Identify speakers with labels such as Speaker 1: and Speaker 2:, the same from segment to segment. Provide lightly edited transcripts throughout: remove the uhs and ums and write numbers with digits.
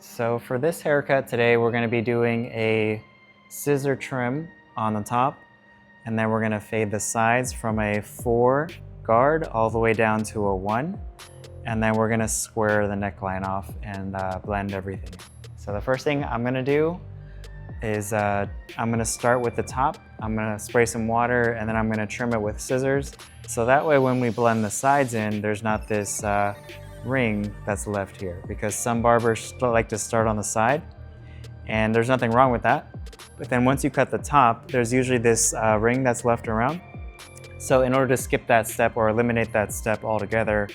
Speaker 1: So for this haircut today, we're going to be doing a scissor trim on the top, and then we're going to fade the sides from a 4 guard all the way down to a 1, and then we're going to square the neckline off and blend everything. So the first thing I'm going to do is I'm going to start with the top. I'm going to spray some water, and then I'm going to trim it with scissors. So that way when we blend the sides in, there's not this ring that's left here, because some barbers like to start on the side, and there's nothing wrong with that. But then once you cut the top, there's usually this ring that's left around. So in order to skip that step or eliminate that step altogether,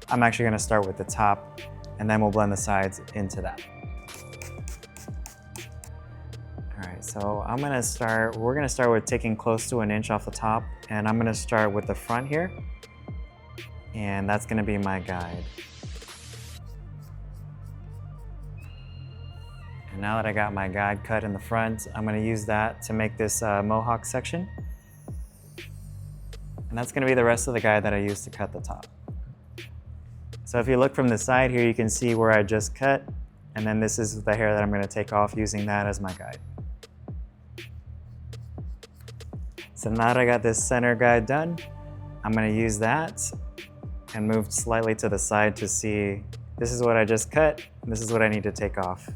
Speaker 1: I'm actually going to start with the top, and then we'll blend the sides into that. All right, so we're going to start with taking close to 1 inch off the top, and I'm going to start with the front here, and that's going to be my guide. And now that I got my guide cut in the front, I'm going to use that to make this mohawk section. And that's going to be the rest of the guide that I used to cut the top. So if you look from the side here, you can see where I just cut, and then this is the hair that I'm going to take off using that as my guide. So now that I got this center guide done, I'm going to use that and move slightly to the side to see this is what I just cut, and this is what I need to take off.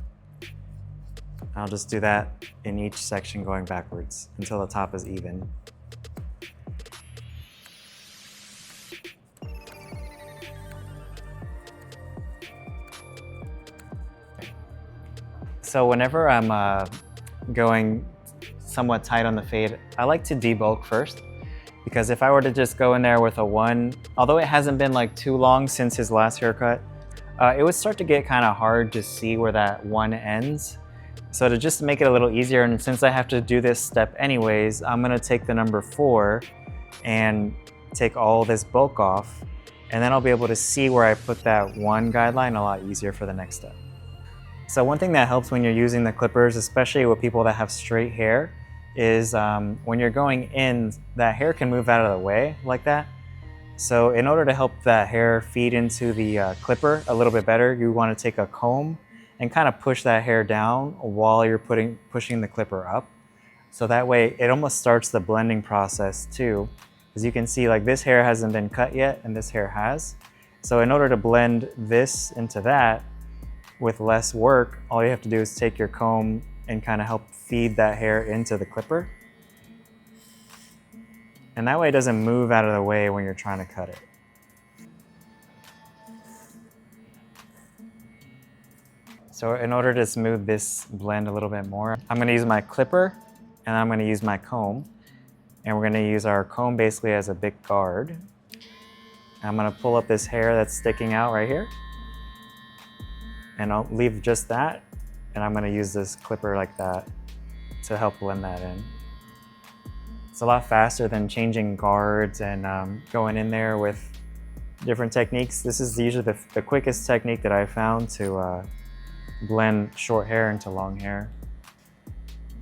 Speaker 1: I'll just do that in each section going backwards until the top is even. So whenever I'm going somewhat tight on the fade, I like to debulk first, because if I were to just go in there with a 1, although it hasn't been like too long since his last haircut, it would start to get kind of hard to see where that 1 ends. So to just make it a little easier, and since I have to do this step anyways, I'm going to take the number 4 and take all this bulk off, and then I'll be able to see where I put that 1 guideline a lot easier for the next step. So one thing that helps when you're using the clippers, especially with people that have straight hair, is when you're going in, that hair can move out of the way like that. So in order to help that hair feed into the clipper a little bit better, you want to take a comb and kind of push that hair down while you're pushing the clipper up. So that way it almost starts the blending process too. As you can see, like this hair hasn't been cut yet and this hair has. So in order to blend this into that with less work, all you have to do is take your comb and kind of help feed that hair into the clipper. And that way it doesn't move out of the way when you're trying to cut it. So in order to smooth this blend a little bit more, I'm going to use my clipper and I'm going to use my comb. And we're going to use our comb basically as a big guard. I'm going to pull up this hair that's sticking out right here. And I'll leave just that. And I'm going to use this clipper like that to help blend that in. It's a lot faster than changing guards and going in there with different techniques. This is usually the quickest technique that I found to blend short hair into long hair.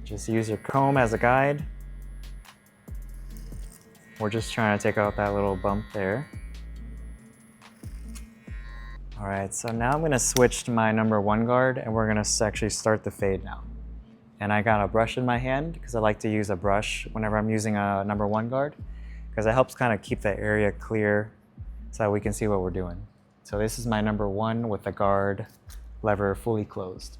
Speaker 1: Just use your comb as a guide. We're just trying to take out that little bump there. All right, so now I'm gonna switch to my number 1 guard, and we're gonna actually start the fade now. And I got a brush in my hand because I like to use a brush whenever I'm using a number 1 guard, because it helps kind of keep the area clear so that we can see what we're doing. So this is my number 1 with the guard lever fully closed.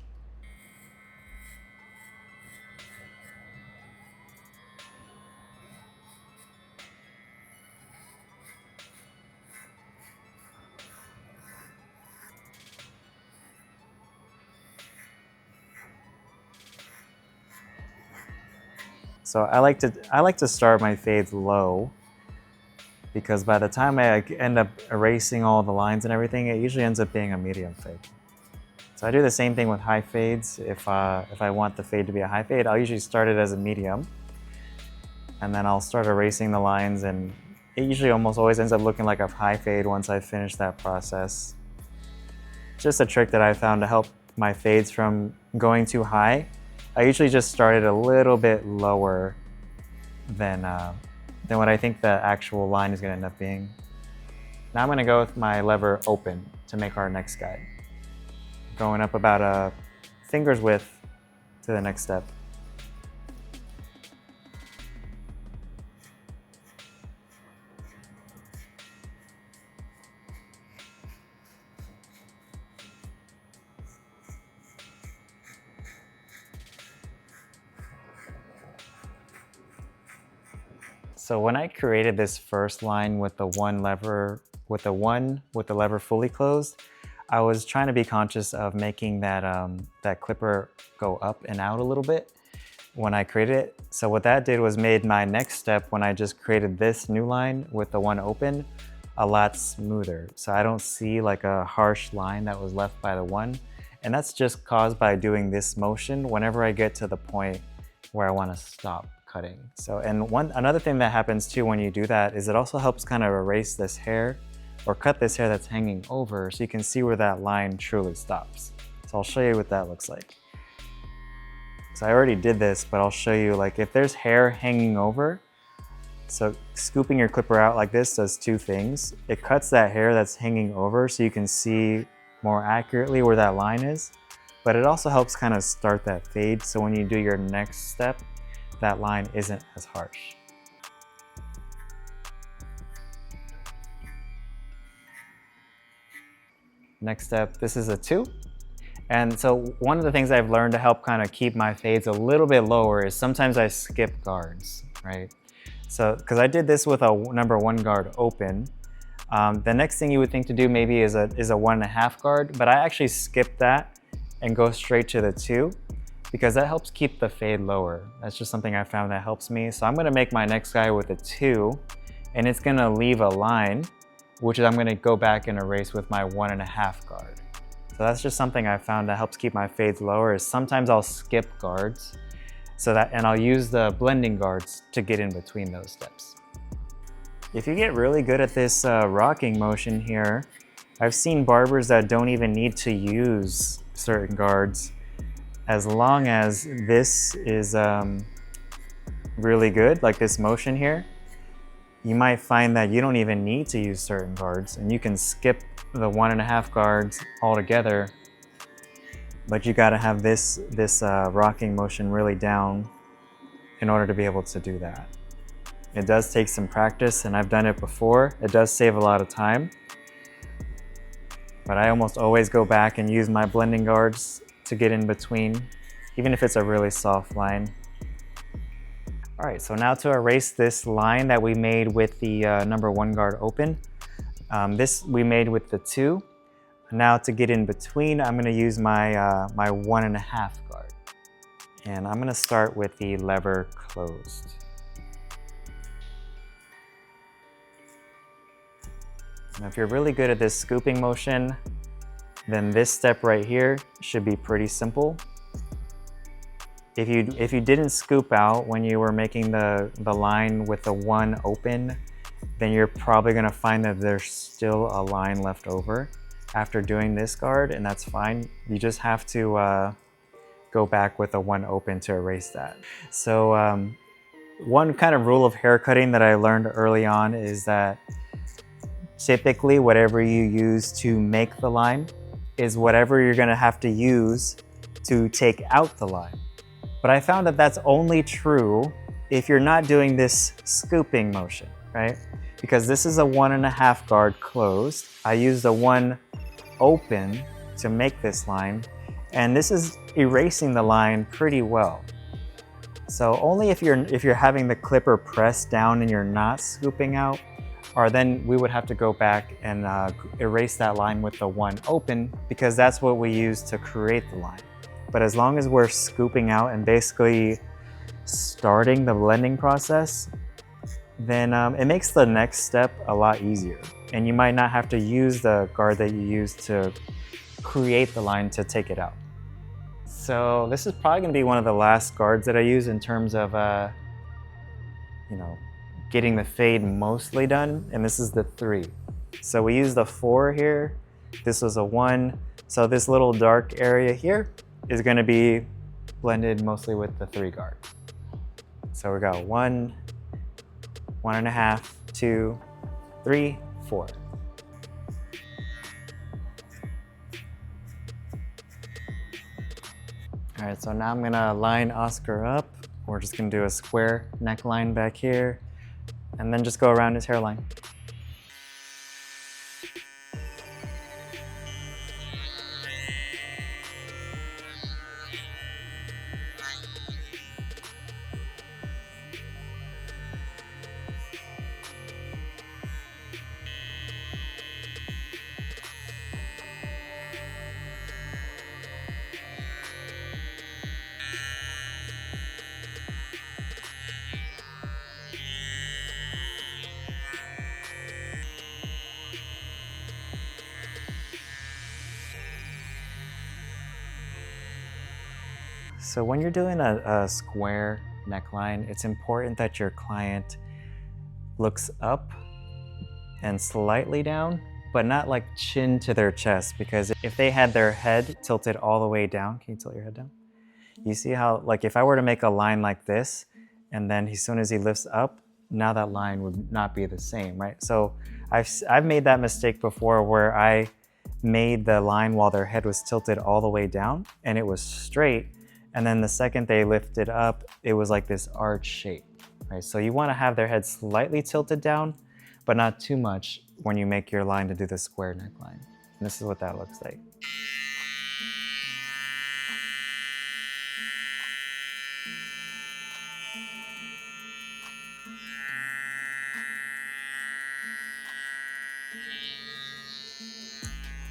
Speaker 1: So I like to start my fades low, because by the time I end up erasing all the lines and everything, it usually ends up being a medium fade. So I do the same thing with high fades. If I want the fade to be a high fade, I'll usually start it as a medium, and then I'll start erasing the lines, and it usually almost always ends up looking like a high fade once I finish that process. Just a trick that I found to help my fades from going too high. I usually just start it a little bit lower than what I think the actual line is going to end up being. Now I'm going to go with my lever open to make our next guide. Going up about finger's width to the next step. So when I created this first line with the lever fully closed, I was trying to be conscious of making that, that clipper go up and out a little bit when I created it. So what that did was made my next step when I just created this new line with the one open a lot smoother. So I don't see like a harsh line that was left by the one. And that's just caused by doing this motion whenever I get to the point where I want to stop cutting. So, and another thing that happens too when you do that is it also helps kind of erase this hair or cut this hair that's hanging over so you can see where that line truly stops. So I'll show you what that looks like. So I already did this, but I'll show you, like, if there's hair hanging over, so scooping your clipper out like this does two things. It cuts that hair that's hanging over so you can see more accurately where that line is, but it also helps kind of start that fade so when you do your next step, that line isn't as harsh. Next step, this is a 2. And so one of the things I've learned to help kind of keep my fades a little bit lower is sometimes I skip guards, right? So, because I did this with a number 1 guard open. The next thing you would think to do maybe is a 1.5 guard, but I actually skip that and go straight to the 2 because that helps keep the fade lower. That's just something I found that helps me. So I'm gonna make my next guy with a 2, and it's gonna leave a line, which is I'm gonna go back and erase with my 1.5 guard. So that's just something I found that helps keep my fades lower is sometimes I'll skip guards and I'll use the blending guards to get in between those steps. If you get really good at this rocking motion here, I've seen barbers that don't even need to use certain guards as long as this is really good, like this motion here. You might find that you don't even need to use certain guards and you can skip the 1.5 guards altogether, but you gotta have this rocking motion really down in order to be able to do that. It does take some practice and I've done it before. It does save a lot of time, but I almost always go back and use my blending guards to get in between, even if it's a really soft line. All right, so now to erase this line that we made with the number 1 guard open. This we made with the 2. Now to get in between, I'm gonna use my, my 1.5 guard. And I'm gonna start with the lever closed. Now if you're really good at this scooping motion, then this step right here should be pretty simple. If you didn't scoop out when you were making the line with the 1 open, then you're probably gonna find that there's still a line left over after doing this guard, and that's fine. You just have to go back with the 1 open to erase that. So one kind of rule of haircutting that I learned early on is that typically whatever you use to make the line is whatever you're gonna have to use to take out the line. But I found that that's only true if you're not doing this scooping motion, right? Because this is a 1.5 guard closed. I used the 1 open to make this line, and this is erasing the line pretty well. So only if you're having the clipper pressed down and you're not scooping out, or then we would have to go back and erase that line with the 1 open because that's what we use to create the line. But as long as we're scooping out and basically starting the blending process, then it makes the next step a lot easier. And you might not have to use the guard that you used to create the line to take it out. So this is probably gonna be one of the last guards that I use in terms of, you know, getting the fade mostly done, and this is the 3. So we use the 4 here, this was a 1, so this little dark area here is gonna be blended mostly with the 3 guard. So we got 1, 1.5, 2, 3, 4. All right, so now I'm gonna line Oscar up. We're just gonna do a square neckline back here, and then just go around his hairline. So when you're doing a square neckline, it's important that your client looks up and slightly down, but not like chin to their chest, because if they had their head tilted all the way down, can you tilt your head down? You see how, like if I were to make a line like this, and then as soon as he lifts up, now that line would not be the same, right? So I've made that mistake before where I made the line while their head was tilted all the way down and it was straight. And then the second they lifted up, it was like this arch shape, right? So you want to have their head slightly tilted down, but not too much when you make your line to do the square neckline. And this is what that looks like.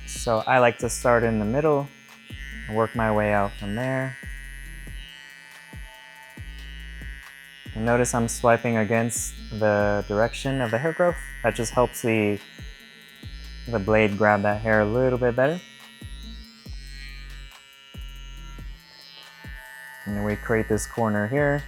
Speaker 1: So I like to start in the middle and work my way out from there. And notice I'm swiping against the direction of the hair growth. That just helps the blade grab that hair a little bit better. And then we create this corner here.